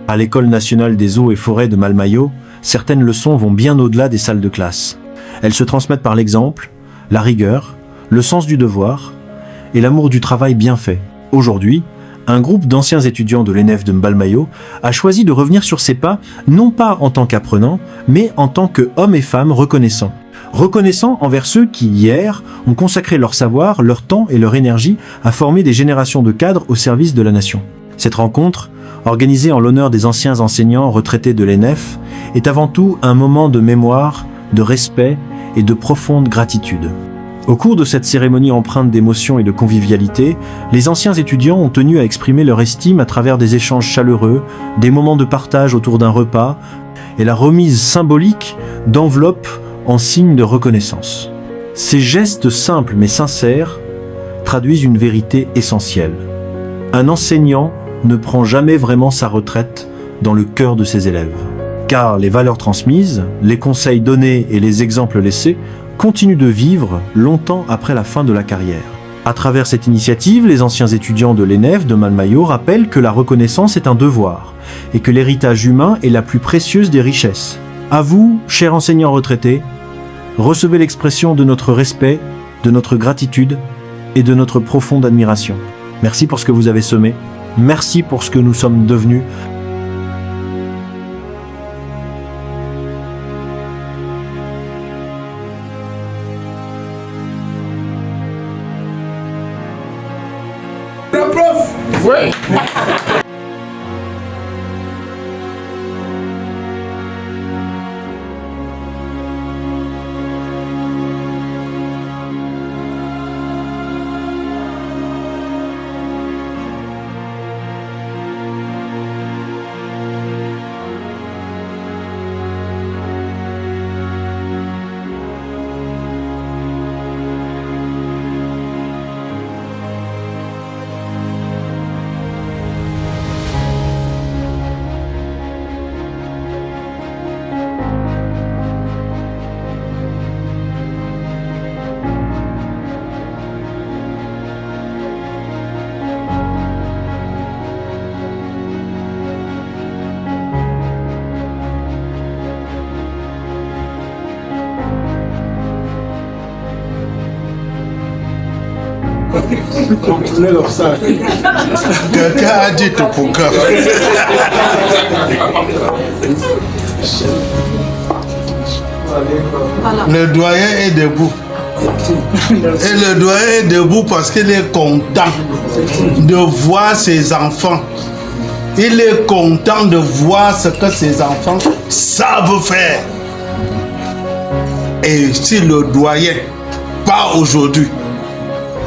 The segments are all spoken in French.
À l'École nationale des eaux et forêts de Malmayo, certaines leçons vont bien au-delà des salles de classe. Elles se transmettent par l'exemple, la rigueur, le sens du devoir et l'amour du travail bien fait. Aujourd'hui, un groupe d'anciens étudiants de l'ENEF de Mbalmayo a choisi de revenir sur ses pas, non pas en tant qu'apprenants, mais en tant qu'hommes et femmes reconnaissants. Reconnaissants envers ceux qui, hier, ont consacré leur savoir, leur temps et leur énergie à former des générations de cadres au service de la nation. Cette rencontre, organisée en l'honneur des anciens enseignants retraités de l'ENEF, est avant tout un moment de mémoire, de respect et de profonde gratitude. Au cours de cette cérémonie empreinte d'émotion et de convivialité, les anciens étudiants ont tenu à exprimer leur estime à travers des échanges chaleureux, des moments de partage autour d'un repas et la remise symbolique d'enveloppes en signe de reconnaissance. Ces gestes simples mais sincères traduisent une vérité essentielle. Un enseignant ne prend jamais vraiment sa retraite dans le cœur de ses élèves. Car les valeurs transmises, les conseils donnés et les exemples laissés continuent de vivre longtemps après la fin de la carrière. À travers cette initiative, les anciens étudiants de l'ENEF de Malmayo rappellent que la reconnaissance est un devoir et que l'héritage humain est la plus précieuse des richesses. À vous, chers enseignants retraités, recevez l'expression de notre respect, de notre gratitude et de notre profonde admiration. Merci pour ce que vous avez semé. Merci pour ce que nous sommes devenus. La prof! Ouais! Contrôler l'obstacle. Quelqu'un a dit topographe. Le doyen est debout. Et le doyen est debout parce qu'il est content de voir ses enfants. Il est content de voir ce que ses enfants savent faire. Et si le doyen part aujourd'hui,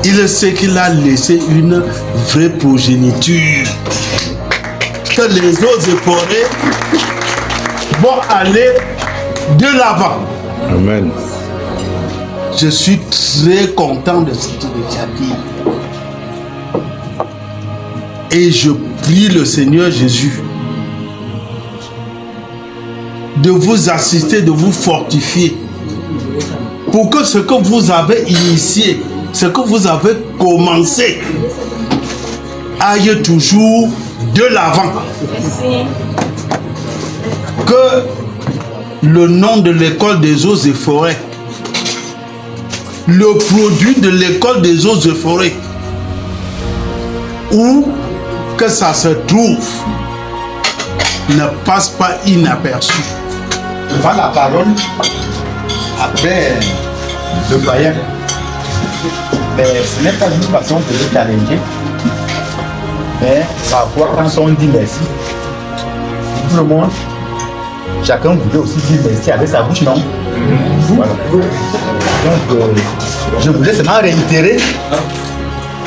il sait qu'il a laissé une vraie progéniture. Que les autres forêts vont aller de l'avant. Amen. Je suis très content de cette initiative. Et je prie le Seigneur Jésus de vous assister, de vous fortifier. Pour que ce que vous avez initié, ce que vous avez commencé aille toujours de l'avant. Que le nom de l'école des eaux et forêts, le produit de l'école des eaux et forêts, où que ça se trouve, ne passe pas inaperçu. Je prends la parole après le doyen. Mais ce n'est pas une façon de le challenger. Mais parfois, quand on dit merci, tout le monde, chacun voulait aussi dire merci avec sa bouche, non? Voilà. Donc, je voulais seulement réitérer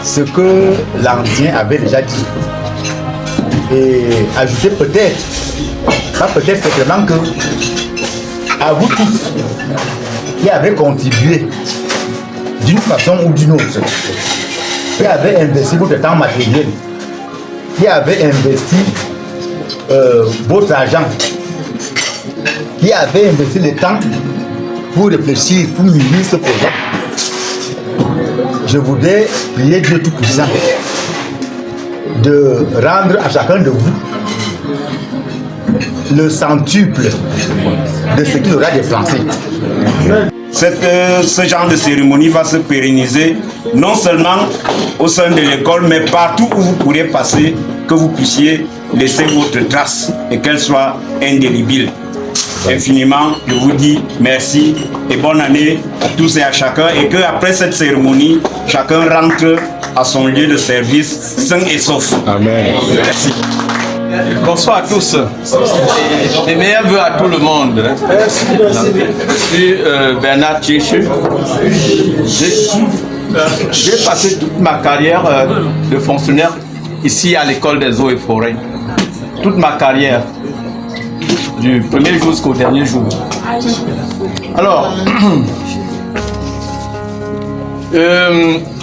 ce que l'ancien avait déjà dit. Et ajouter peut-être, pas peut-être simplement que, à vous tous qui avez contribué d'une façon ou d'une autre, qui avez investi votre temps matériel, qui avez investi votre argent, qui avez investi le temps pour réfléchir, pour mûrir ce projet, je voudrais prier Dieu Tout-Puissant de rendre à chacun de vous le centuple de ce qu'il aura dépensé. Ce genre de cérémonie va se pérenniser non seulement au sein de l'école, mais partout où vous pourrez passer, que vous puissiez laisser votre trace et qu'elle soit indélébile. Infiniment, je vous dis merci et bonne année à tous et à chacun, et qu'après cette cérémonie, chacun rentre à son lieu de service sain et sauf. Amen. Merci. Bonsoir à tous. Les meilleurs vœux à tout le monde. Je suis Bernard Tchéchu. J'ai passé toute ma carrière de fonctionnaire ici à l'école des eaux et forêts. Toute ma carrière, du premier jour jusqu'au dernier jour. Alors,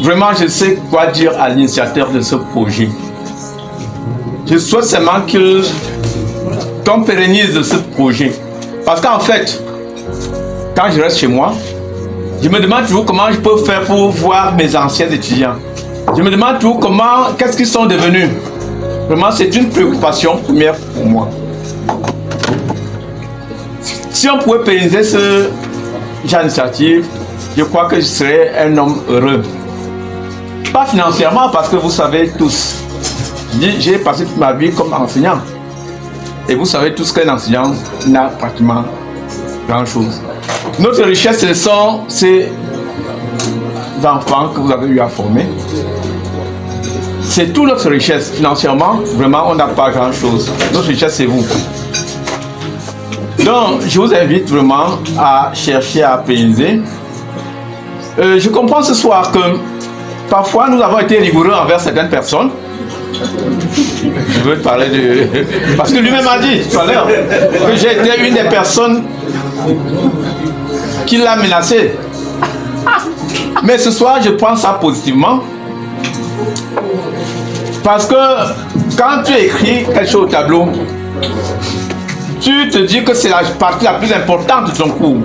vraiment, je sais quoi dire à l'initiateur de ce projet. Je souhaite seulement qu'on pérennise ce projet. Parce qu'en fait, quand je reste chez moi, je me demande toujours comment je peux faire pour voir mes anciens étudiants. Je me demande toujours qu'est-ce qu'ils sont devenus. Vraiment, c'est une préoccupation première pour moi. Si on pouvait pérenniser ce genre d'initiative, je crois que je serais un homme heureux. Pas financièrement, parce que vous savez tous, j'ai passé toute ma vie comme enseignant. Et vous savez tous qu'un enseignant n'a pratiquement grand-chose. Notre richesse, ce sont ces enfants que vous avez eu à former. C'est toute notre richesse. Financièrement, vraiment, on n'a pas grand-chose. Notre richesse, c'est vous. Donc, je vous invite vraiment à chercher à pérenniser. Je comprends ce soir que parfois, nous avons été rigoureux envers certaines personnes. Je veux te parler de... Parce que lui-même a dit tout à l'heure que j'ai été une des personnes qui l'a menacé. Mais ce soir, je prends ça positivement. Parce que quand tu écris quelque chose au tableau, tu te dis que c'est la partie la plus importante de ton cours.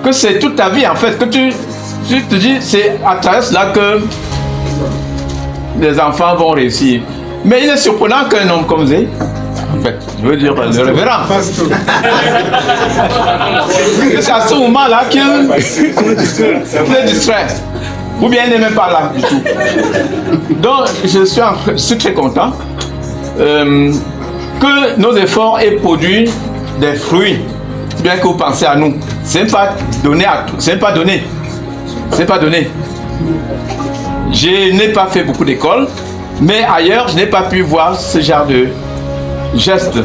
Que c'est toute ta vie en fait. Que tu te dis c'est à travers cela que les enfants vont réussir. Mais il est surprenant qu'un homme comme ça, en fait, je veux dire le révérend, c'est à ce moment-là qu'il est distrait. Ou bien il n'est même pas là du tout. Donc je suis très content que nos efforts aient produit des fruits. Bien que vous pensez à nous. Ce n'est pas donné à tout. Ce n'est pas donné. Ce n'est pas donné. Je n'ai pas fait beaucoup d'écoles, mais ailleurs, je n'ai pas pu voir ce genre de gestes.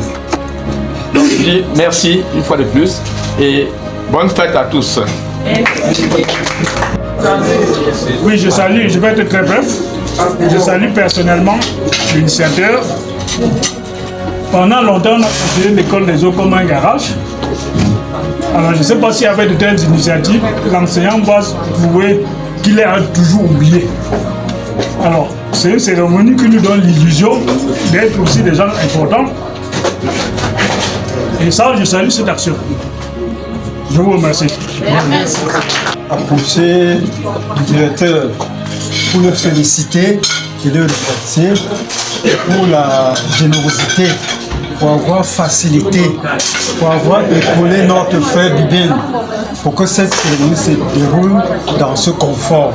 Donc, je dis merci une fois de plus et bonne fête à tous. Oui, je vais être très bref. Je salue personnellement l'initiateur. Pendant longtemps, on a considéré l'école des eaux comme un garage. Alors, je ne sais pas s'il y avait de telles initiatives, l'enseignant va prouver qu'il est toujours oublié. Alors, c'est une cérémonie qui nous donne l'illusion d'être aussi des gens importants. Et ça, je salue cette action. Je vous remercie. Approcher du directeur pour le féliciter et le remercier pour la générosité, pour avoir facilité, pour avoir épaulé notre frère Bibin pour que cette cérémonie se déroule dans ce confort.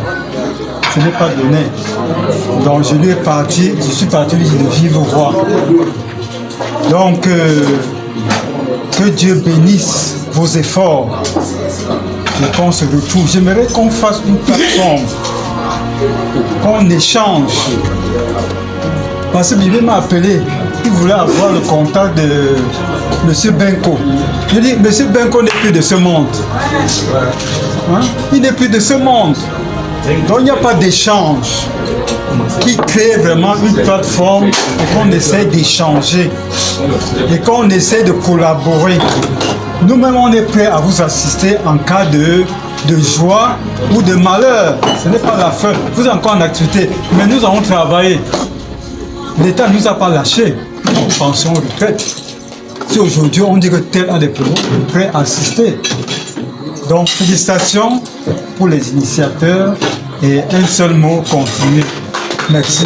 Ce n'est pas donné. Donc je suis parti de vivre roi. Donc que Dieu bénisse vos efforts et qu'on se retrouve. J'aimerais qu'on fasse une plateforme, qu'on échange. Parce que Bibin m'a appelé, il voulait avoir le contact de M. Benko. Je dis, M. Benko n'est plus de ce monde. Hein? Il n'est plus de ce monde. Donc il n'y a pas d'échange qui crée vraiment une plateforme et qu'on essaie d'échanger et qu'on essaie de collaborer. Nous-mêmes, on est prêts à vous assister en cas de joie ou de malheur. Ce n'est pas la fin. Vous êtes encore en activité, mais nous avons travaillé. L'État ne nous a pas lâchés. Pension retraite. Si aujourd'hui on dit que tel a des problèmes, on est prêt à assister. Donc félicitations pour les initiateurs et un seul mot, continuer. Merci.